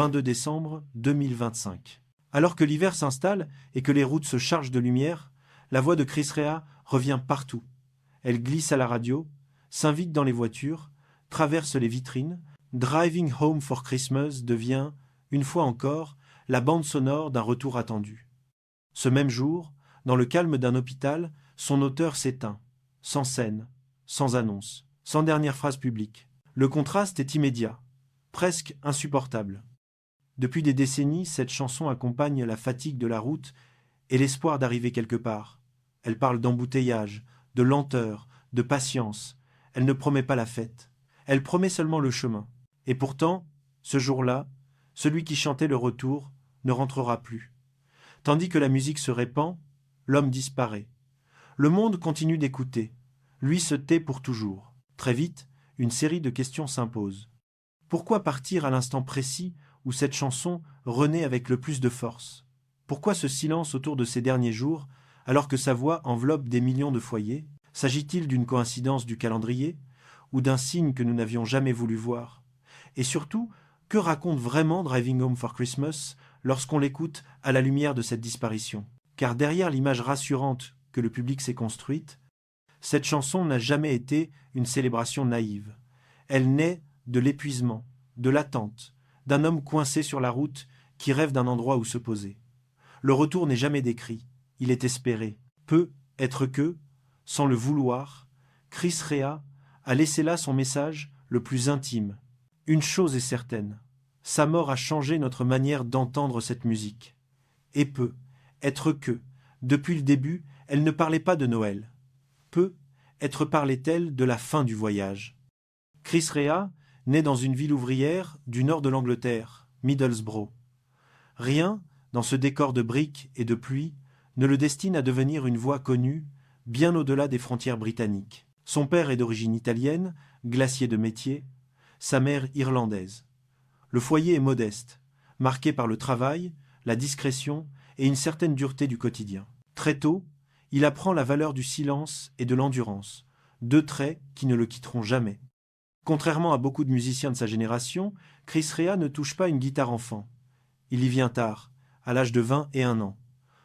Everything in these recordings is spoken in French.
22 décembre 2025. Alors que l'hiver s'installe et que les routes se chargent de lumière, la voix de Chris Rea revient partout. Elle glisse à la radio, s'invite dans les voitures, traverse les vitrines. Driving Home for Christmas devient, une fois encore, la bande sonore d'un retour attendu. Ce même jour, dans le calme d'un hôpital, son auteur s'éteint, sans scène, sans annonce, sans dernière phrase publique. Le contraste est immédiat, presque insupportable. Depuis des décennies, cette chanson accompagne la fatigue de la route et l'espoir d'arriver quelque part. Elle parle d'embouteillage, de lenteur, de patience. Elle ne promet pas la fête. Elle promet seulement le chemin. Et pourtant, ce jour-là, celui qui chantait le retour ne rentrera plus. Tandis que la musique se répand, l'homme disparaît. Le monde continue d'écouter. Lui se tait pour toujours. Très vite, une série de questions s'impose. Pourquoi partir à l'instant précis où cette chanson renaît avec le plus de force? Pourquoi ce silence autour de ces derniers jours, alors que sa voix enveloppe des millions de foyers? S'agit-il d'une coïncidence du calendrier ou d'un signe que nous n'avions jamais voulu voir? Et surtout, que raconte vraiment Driving Home for Christmas lorsqu'on l'écoute à la lumière de cette disparition? Car derrière l'image rassurante que le public s'est construite, cette chanson n'a jamais été une célébration naïve. Elle naît de l'épuisement, de l'attente, d'un homme coincé sur la route qui rêve d'un endroit où se poser. Le retour n'est jamais décrit, il est espéré. Peut être que, sans le vouloir, Chris Rea a laissé là son message le plus intime. Une chose est certaine, sa mort a changé notre manière d'entendre cette musique. Et peut être que, depuis le début, elle ne parlait pas de Noël. Peut être parlait-elle de la fin du voyage. Chris Rea naît dans une ville ouvrière du nord de l'Angleterre, Middlesbrough. Rien, dans ce décor de briques et de pluie, ne le destine à devenir une voix connue, bien au-delà des frontières britanniques. Son père est d'origine italienne, glacier de métier, sa mère irlandaise. Le foyer est modeste, marqué par le travail, la discrétion et une certaine dureté du quotidien. Très tôt, il apprend la valeur du silence et de l'endurance, deux traits qui ne le quitteront jamais. Contrairement à beaucoup de musiciens de sa génération, Chris Rea ne touche pas une guitare enfant. Il y vient tard, à l'âge de 21 ans.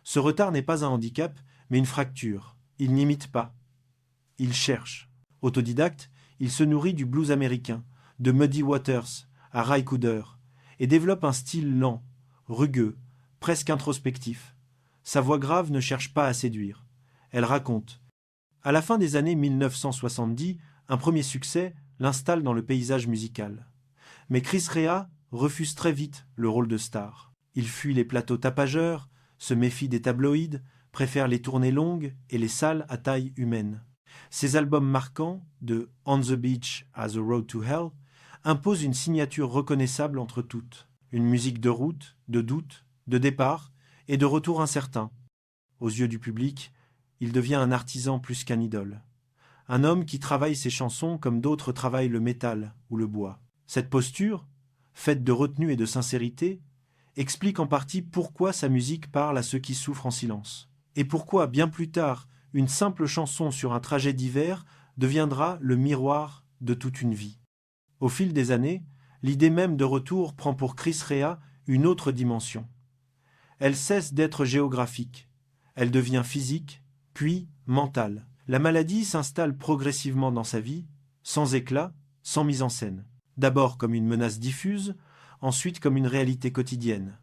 Ce retard n'est pas un handicap, mais une fracture. Il n'imite pas. Il cherche. Autodidacte, il se nourrit du blues américain, de Muddy Waters à Ry Cooder, et développe un style lent, rugueux, presque introspectif. Sa voix grave ne cherche pas à séduire. Elle raconte. À la fin des années 1970, un premier succès l'installe dans le paysage musical. Mais Chris Rea refuse très vite le rôle de star. Il fuit les plateaux tapageurs, se méfie des tabloïds, préfère les tournées longues et les salles à taille humaine. Ses albums marquants, de On the Beach à The Road to Hell, imposent une signature reconnaissable entre toutes. Une musique de route, de doute, de départ et de retour incertain. Aux yeux du public, il devient un artisan plus qu'un idole. Un homme qui travaille ses chansons comme d'autres travaillent le métal ou le bois. Cette posture, faite de retenue et de sincérité, explique en partie pourquoi sa musique parle à ceux qui souffrent en silence. Et pourquoi, bien plus tard, une simple chanson sur un trajet d'hiver deviendra le miroir de toute une vie. Au fil des années, l'idée même de retour prend pour Chris Rea une autre dimension. Elle cesse d'être géographique. Elle devient physique, puis mentale. La maladie s'installe progressivement dans sa vie, sans éclat, sans mise en scène. D'abord comme une menace diffuse, ensuite comme une réalité quotidienne.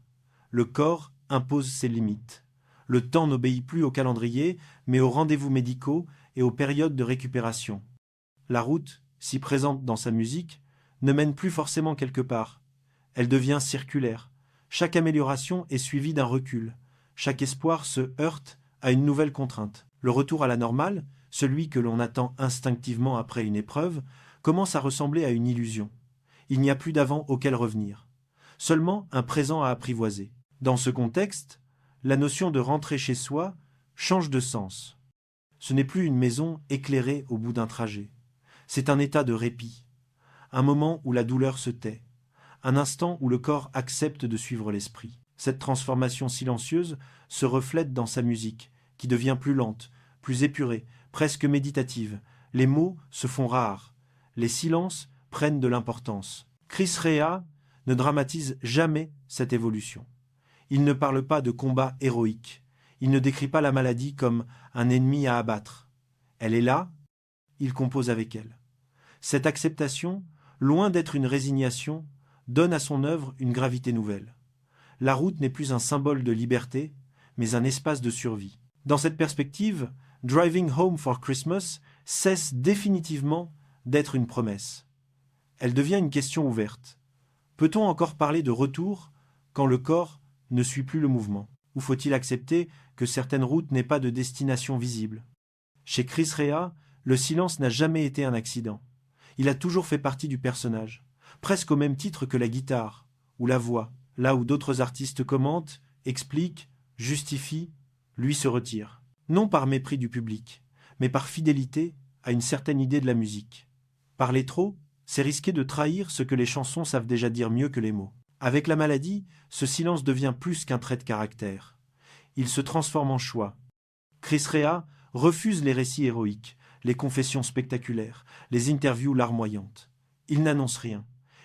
Le corps impose ses limites. Le temps n'obéit plus au calendrier, mais aux rendez-vous médicaux et aux périodes de récupération. La route, si présente dans sa musique, ne mène plus forcément quelque part. Elle devient circulaire. Chaque amélioration est suivie d'un recul. Chaque espoir se heurte à une nouvelle contrainte. Le retour à la normale, celui que l'on attend instinctivement après une épreuve, commence à ressembler à une illusion. Il n'y a plus d'avant auquel revenir. Seulement un présent à apprivoiser. Dans ce contexte, la notion de rentrer chez soi change de sens. Ce n'est plus une maison éclairée au bout d'un trajet. C'est un état de répit, un moment où la douleur se tait, un instant où le corps accepte de suivre l'esprit. Cette transformation silencieuse se reflète dans sa musique, qui devient plus lente, plus épurée, presque méditative. Les mots se font rares, les silences prennent de l'importance. Chris Rea ne dramatise jamais cette évolution. Il ne parle pas de combat héroïque. Il ne décrit pas la maladie comme un ennemi à abattre. Elle est là, il compose avec elle. Cette acceptation, loin d'être une résignation, donne à son œuvre une gravité nouvelle. La route n'est plus un symbole de liberté, mais un espace de survie. Dans cette perspective, Driving Home for Christmas cesse définitivement d'être une promesse. Elle devient une question ouverte. Peut-on encore parler de retour quand le corps ne suit plus le mouvement? Ou faut-il accepter que certaines routes n'aient pas de destination visible? Chez Chris Rea, le silence n'a jamais été un accident. Il a toujours fait partie du personnage, presque au même titre que la guitare ou la voix. Là où d'autres artistes commentent, expliquent, justifient, lui se retire. Non par mépris du public, mais par fidélité à une certaine idée de la musique. Parler trop, c'est risquer de trahir ce que les chansons savent déjà dire mieux que les mots. Avec la maladie, ce silence devient plus qu'un trait de caractère. Il se transforme en choix. Chris Rea refuse les récits héroïques, les confessions spectaculaires, les interviews larmoyantes. Il n'annonce rien.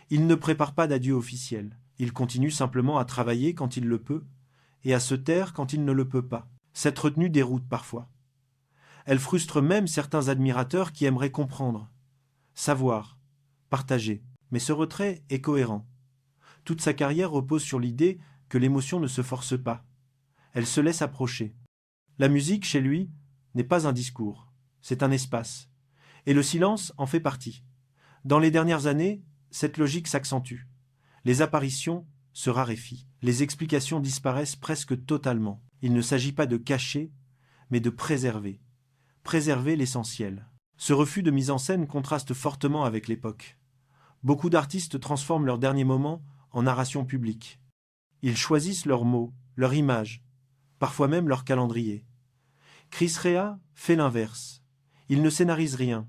Il ne prépare pas d'adieu officiel. Il continue simplement à travailler quand il le peut et à se taire quand il ne le peut pas. Cette retenue déroute parfois. Elle frustre même certains admirateurs qui aimeraient comprendre, savoir, partager. Mais ce retrait est cohérent. Toute sa carrière repose sur l'idée que l'émotion ne se force pas. Elle se laisse approcher. La musique, chez lui, n'est pas un discours, c'est un espace. Et le silence en fait partie. Dans les dernières années, cette logique s'accentue. Les apparitions se raréfient. Les explications disparaissent presque totalement. Il ne s'agit pas de cacher, mais de préserver. Préserver l'essentiel. Ce refus de mise en scène contraste fortement avec l'époque. Beaucoup d'artistes transforment leurs derniers moments en narration publique. Ils choisissent leurs mots, leur image, parfois même leur calendrier. Chris Rea fait l'inverse. Il ne scénarise rien.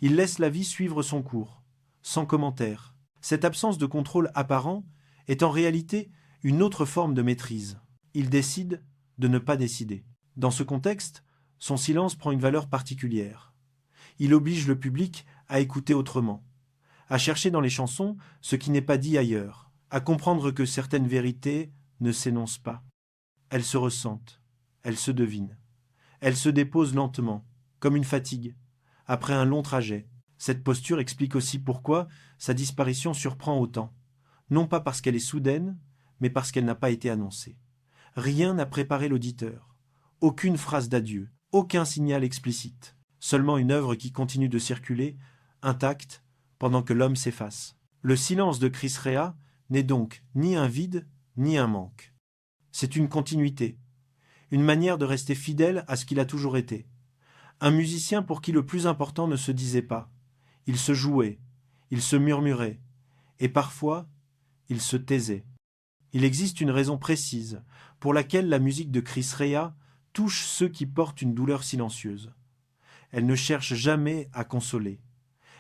Il laisse la vie suivre son cours, sans commentaire. Cette absence de contrôle apparent est en réalité une autre forme de maîtrise. Il décide de ne pas décider. Dans ce contexte, son silence prend une valeur particulière. Il oblige le public à écouter autrement, à chercher dans les chansons ce qui n'est pas dit ailleurs, à comprendre que certaines vérités ne s'énoncent pas. Elles se ressentent, elles se devinent. Elles se déposent lentement, comme une fatigue, après un long trajet. Cette posture explique aussi pourquoi sa disparition surprend autant. Non pas parce qu'elle est soudaine, mais parce qu'elle n'a pas été annoncée. Rien n'a préparé l'auditeur. Aucune phrase d'adieu, aucun signal explicite. Seulement une œuvre qui continue de circuler, intacte, pendant que l'homme s'efface. Le silence de Chris Rea n'est donc ni un vide, ni un manque. C'est une continuité, une manière de rester fidèle à ce qu'il a toujours été. Un musicien pour qui le plus important ne se disait pas. Il se jouait, il se murmurait, et parfois, il se taisait. Il existe une raison précise pour laquelle la musique de Chris Rea touche ceux qui portent une douleur silencieuse. Elle ne cherche jamais à consoler.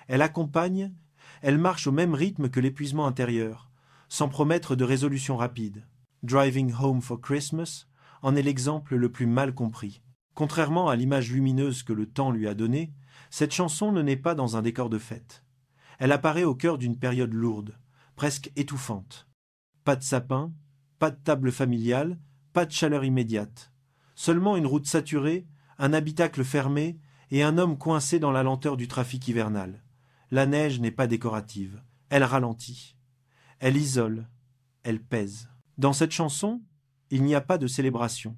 Elle accompagne, elle marche au même rythme que l'épuisement intérieur, sans promettre de résolution rapide. Driving Home for Christmas en est l'exemple le plus mal compris. Contrairement à l'image lumineuse que le temps lui a donnée, cette chanson ne naît pas dans un décor de fête. Elle apparaît au cœur d'une période lourde, presque étouffante. Pas de sapin, pas de table familiale, pas de chaleur immédiate. Seulement une route saturée, un habitacle fermé et un homme coincé dans la lenteur du trafic hivernal. La neige n'est pas décorative, elle ralentit. Elle isole, elle pèse. Dans cette chanson, il n'y a pas de célébration.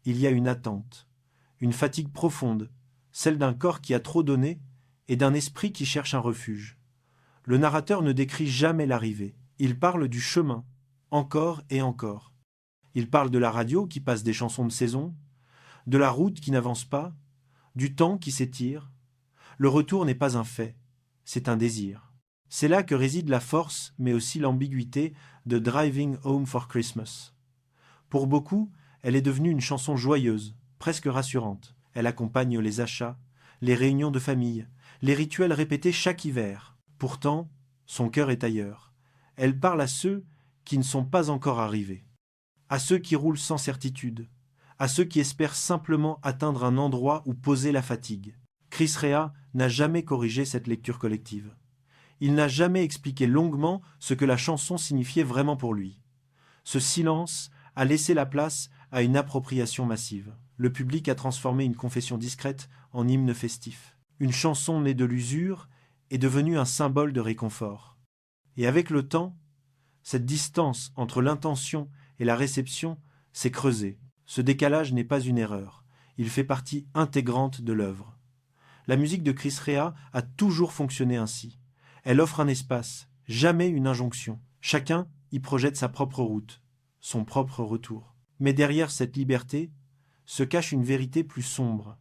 Il y a une attente, une fatigue profonde, celle d'un corps qui a trop donné et d'un esprit qui cherche un refuge. Le narrateur ne décrit jamais l'arrivée. Il parle du chemin, encore et encore. Il parle de la radio qui passe des chansons de saison, de la route qui n'avance pas, du temps qui s'étire. Le retour n'est pas un fait, c'est un désir. C'est là que réside la force, mais aussi l'ambiguïté de Driving Home for Christmas. Pour beaucoup, elle est devenue une chanson joyeuse, presque rassurante. Elle accompagne les achats, les réunions de famille, les rituels répétés chaque hiver. Pourtant, son cœur est ailleurs. Elle parle à ceux qui ne sont pas encore arrivés, à ceux qui roulent sans certitude, à ceux qui espèrent simplement atteindre un endroit où poser la fatigue. Chris Rea n'a jamais corrigé cette lecture collective. Il n'a jamais expliqué longuement ce que la chanson signifiait vraiment pour lui. Ce silence a laissé la place à une appropriation massive. Le public a transformé une confession discrète en hymne festif. Une chanson née de l'usure est devenue un symbole de réconfort. Et avec le temps, cette distance entre l'intention et la réception s'est creusée. Ce décalage n'est pas une erreur. Il fait partie intégrante de l'œuvre. La musique de Chris Rea a toujours fonctionné ainsi. Elle offre un espace, jamais une injonction. Chacun y projette sa propre route, son propre retour. Mais derrière cette liberté se cache une vérité plus sombre.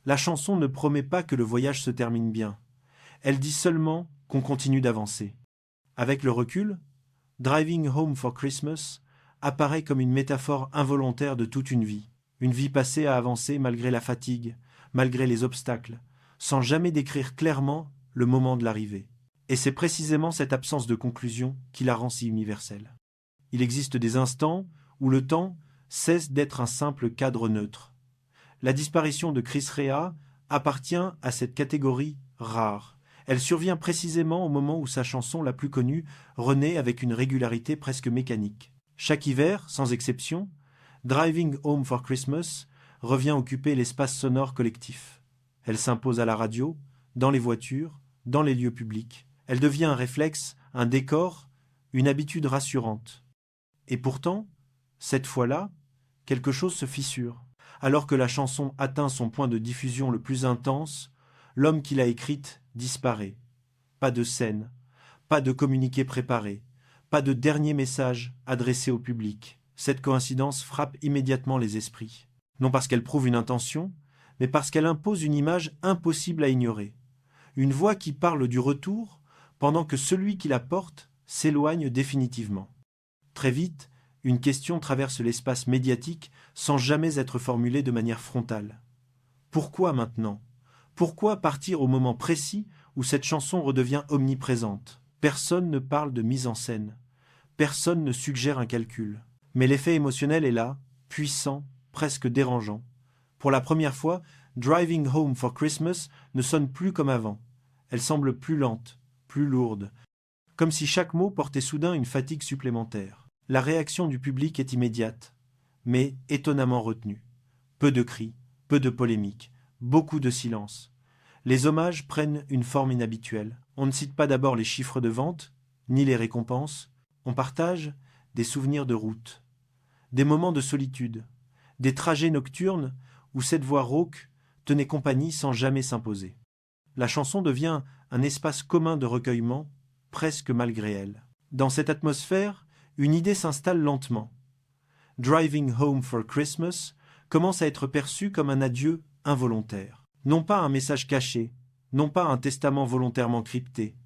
La chanson ne promet pas que le voyage se termine bien. Elle dit seulement qu'on continue d'avancer. Avec le recul, Driving Home for Christmas apparaît comme une métaphore involontaire de toute une vie passée à avancer malgré la fatigue, malgré les obstacles, sans jamais décrire clairement le moment de l'arrivée. Et c'est précisément cette absence de conclusion qui la rend si universelle. Il existe des instants où le temps cesse d'être un simple cadre neutre. La disparition de Chris Rea appartient à cette catégorie rare. Elle survient précisément au moment où sa chanson la plus connue renaît avec une régularité presque mécanique. Chaque hiver, sans exception, Driving Home for Christmas revient occuper l'espace sonore collectif. Elle s'impose à la radio, dans les voitures, dans les lieux publics. Elle devient un réflexe, un décor, une habitude rassurante. Et pourtant, cette fois-là, quelque chose se fissure. Alors que la chanson atteint son point de diffusion le plus intense, l'homme qui l'a écrite disparaît. Pas de scène, pas de communiqué préparé, pas de dernier message adressé au public. Cette coïncidence frappe immédiatement les esprits. Non parce qu'elle prouve une intention, mais parce qu'elle impose une image impossible à ignorer. Une voix qui parle du retour, pendant que celui qui la porte s'éloigne définitivement. Très vite, une question traverse l'espace médiatique sans jamais être formulée de manière frontale. Pourquoi maintenant ? Pourquoi partir au moment précis où cette chanson redevient omniprésente ? Personne ne parle de mise en scène. Personne ne suggère un calcul. Mais l'effet émotionnel est là, puissant, presque dérangeant. Pour la première fois, Driving Home for Christmas ne sonne plus comme avant. Elle semble plus lente, plus lourde, comme si chaque mot portait soudain une fatigue supplémentaire. La réaction du public est immédiate, mais étonnamment retenue. Peu de cris, peu de polémiques, beaucoup de silence. Les hommages prennent une forme inhabituelle. On ne cite pas d'abord les chiffres de vente, ni les récompenses. On partage des souvenirs de route, des moments de solitude, des trajets nocturnes où cette voix rauque tenait compagnie sans jamais s'imposer. La chanson devient un espace commun de recueillement, presque malgré elle. Dans cette atmosphère, une idée s'installe lentement. Driving Home for Christmas commence à être perçu comme un adieu involontaire. Non pas un message caché, non pas un testament volontairement crypté,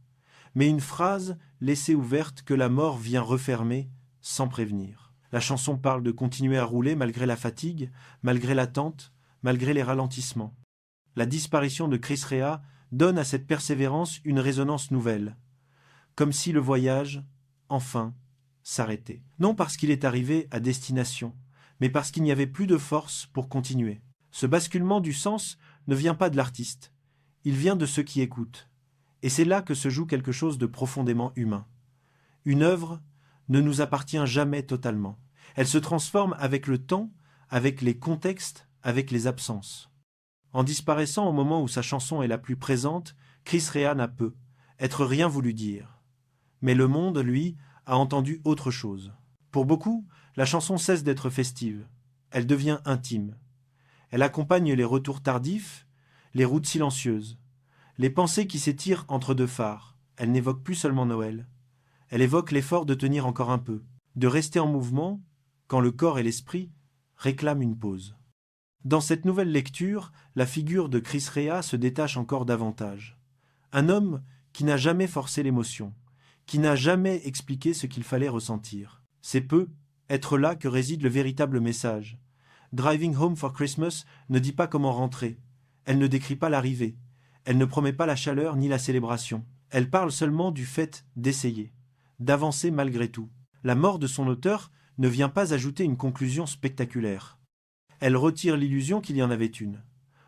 mais une phrase laissée ouverte que la mort vient refermer sans prévenir. La chanson parle de continuer à rouler malgré la fatigue, malgré l'attente, malgré les ralentissements. La disparition de Chris Rea donne à cette persévérance une résonance nouvelle, comme si le voyage, enfin, s'arrêtait. Non parce qu'il est arrivé à destination, mais parce qu'il n'y avait plus de force pour continuer. Ce basculement du sens ne vient pas de l'artiste, il vient de ceux qui écoutent. Et c'est là que se joue quelque chose de profondément humain. Une œuvre ne nous appartient jamais totalement. Elle se transforme avec le temps, avec les contextes, avec les absences. En disparaissant au moment où sa chanson est la plus présente, Chris Rea n'a peu, être rien voulu dire. Mais le monde, lui, a entendu autre chose. Pour beaucoup, la chanson cesse d'être festive. Elle devient intime. Elle accompagne les retours tardifs, les routes silencieuses, les pensées qui s'étirent entre deux phares. Elle n'évoque plus seulement Noël. Elle évoque l'effort de tenir encore un peu, de rester en mouvement quand le corps et l'esprit réclament une pause. Dans cette nouvelle lecture, la figure de Chris Rea se détache encore davantage. Un homme qui n'a jamais forcé l'émotion, qui n'a jamais expliqué ce qu'il fallait ressentir. C'est peu être là que réside le véritable message. Driving Home for Christmas ne dit pas comment rentrer. Elle ne décrit pas l'arrivée. Elle ne promet pas la chaleur ni la célébration. Elle parle seulement du fait d'essayer, d'avancer malgré tout. La mort de son auteur ne vient pas ajouter une conclusion spectaculaire. Elle retire l'illusion qu'il y en avait une.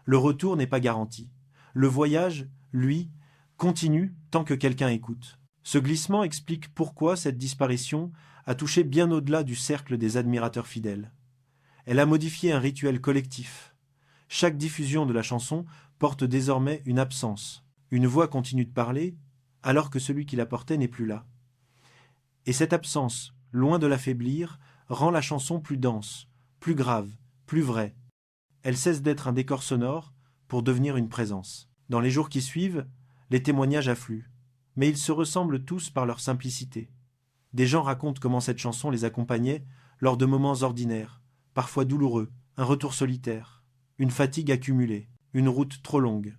Le retour n'est pas garanti. Le voyage, lui, continue tant que quelqu'un écoute. Ce glissement explique pourquoi cette disparition a touché bien au-delà du cercle des admirateurs fidèles. Elle a modifié un rituel collectif. Chaque diffusion de la chanson porte désormais une absence. Une voix continue de parler, alors que celui qui la portait n'est plus là. Et cette absence, loin de l'affaiblir, rend la chanson plus dense, plus grave, plus vraie. Elle cesse d'être un décor sonore pour devenir une présence. Dans les jours qui suivent, les témoignages affluent, mais ils se ressemblent tous par leur simplicité. Des gens racontent comment cette chanson les accompagnait lors de moments ordinaires, parfois douloureux, un retour solitaire, une fatigue accumulée, une route trop longue.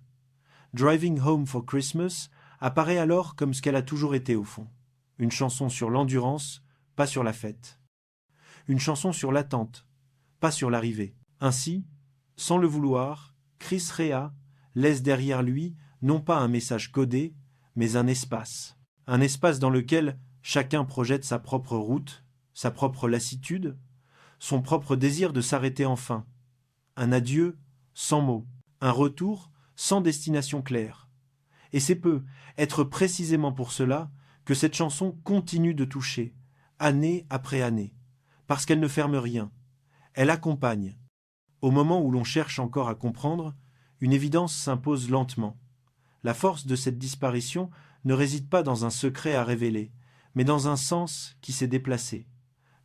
Driving Home for Christmas apparaît alors comme ce qu'elle a toujours été au fond. Une chanson sur l'endurance, pas sur la fête. Une chanson sur l'attente, pas sur l'arrivée. Ainsi, sans le vouloir, Chris Rea laisse derrière lui non pas un message codé, mais un espace. Un espace dans lequel chacun projette sa propre route, sa propre lassitude, son propre désir de s'arrêter enfin. Un adieu sans mots, un retour sans destination claire. Et c'est être précisément pour cela que cette chanson continue de toucher, année après année, parce qu'elle ne ferme rien. Elle accompagne. Au moment où l'on cherche encore à comprendre, une évidence s'impose lentement. La force de cette disparition ne réside pas dans un secret à révéler, mais dans un sens qui s'est déplacé.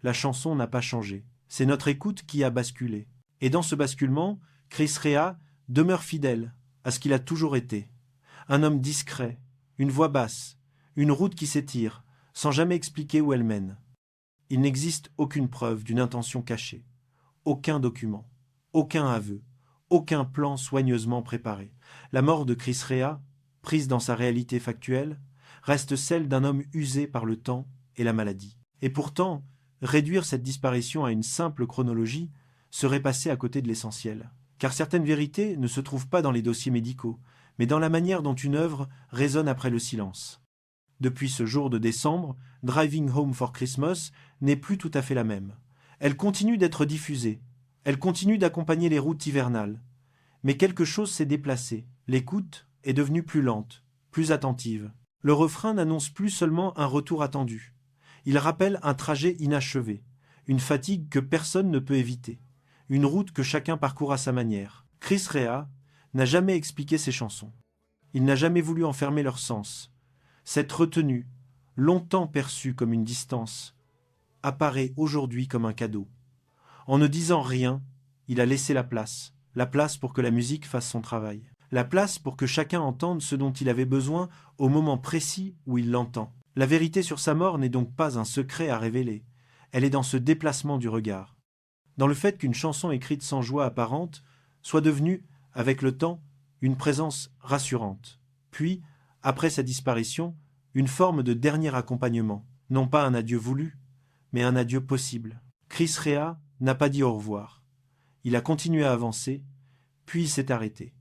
La chanson n'a pas changé. C'est notre écoute qui a basculé. Et dans ce basculement, Chris Rea demeure fidèle à ce qu'il a toujours été. Un homme discret, une voix basse, une route qui s'étire, sans jamais expliquer où elle mène. Il n'existe aucune preuve d'une intention cachée, aucun document, aucun aveu, aucun plan soigneusement préparé. La mort de Chris Rea, prise dans sa réalité factuelle, reste celle d'un homme usé par le temps et la maladie. Et pourtant, réduire cette disparition à une simple chronologie serait passer à côté de l'essentiel. Car certaines vérités ne se trouvent pas dans les dossiers médicaux, mais dans la manière dont une œuvre résonne après le silence. Depuis ce jour de décembre, Driving Home for Christmas n'est plus tout à fait la même. Elle continue d'être diffusée, elle continue d'accompagner les routes hivernales. Mais quelque chose s'est déplacé. L'écoute est devenue plus lente, plus attentive. Le refrain n'annonce plus seulement un retour attendu. Il rappelle un trajet inachevé, une fatigue que personne ne peut éviter, une route que chacun parcourt à sa manière. Chris Rea n'a jamais expliqué ses chansons. Il n'a jamais voulu enfermer leur sens. Cette retenue, longtemps perçue comme une distance, apparaît aujourd'hui comme un cadeau. En ne disant rien, il a laissé la place pour que la musique fasse son travail, la place pour que chacun entende ce dont il avait besoin au moment précis où il l'entend. La vérité sur sa mort n'est donc pas un secret à révéler, elle est dans ce déplacement du regard, dans le fait qu'une chanson écrite sans joie apparente soit devenue, avec le temps, une présence rassurante, puis, après sa disparition, une forme de dernier accompagnement, non pas un adieu voulu, mais un adieu possible. Chris Rea n'a pas dit au revoir. Il a continué à avancer, puis il s'est arrêté.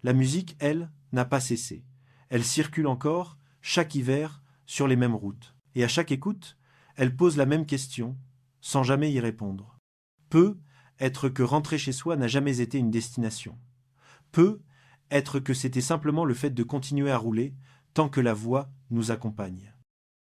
La musique, elle, n'a pas cessé. Elle circule encore, chaque hiver, sur les mêmes routes. Et à chaque écoute, elle pose la même question, sans jamais y répondre. Peut être que rentrer chez soi n'a jamais été une destination. Peut être que c'était simplement le fait de continuer à rouler tant que la voix nous accompagne.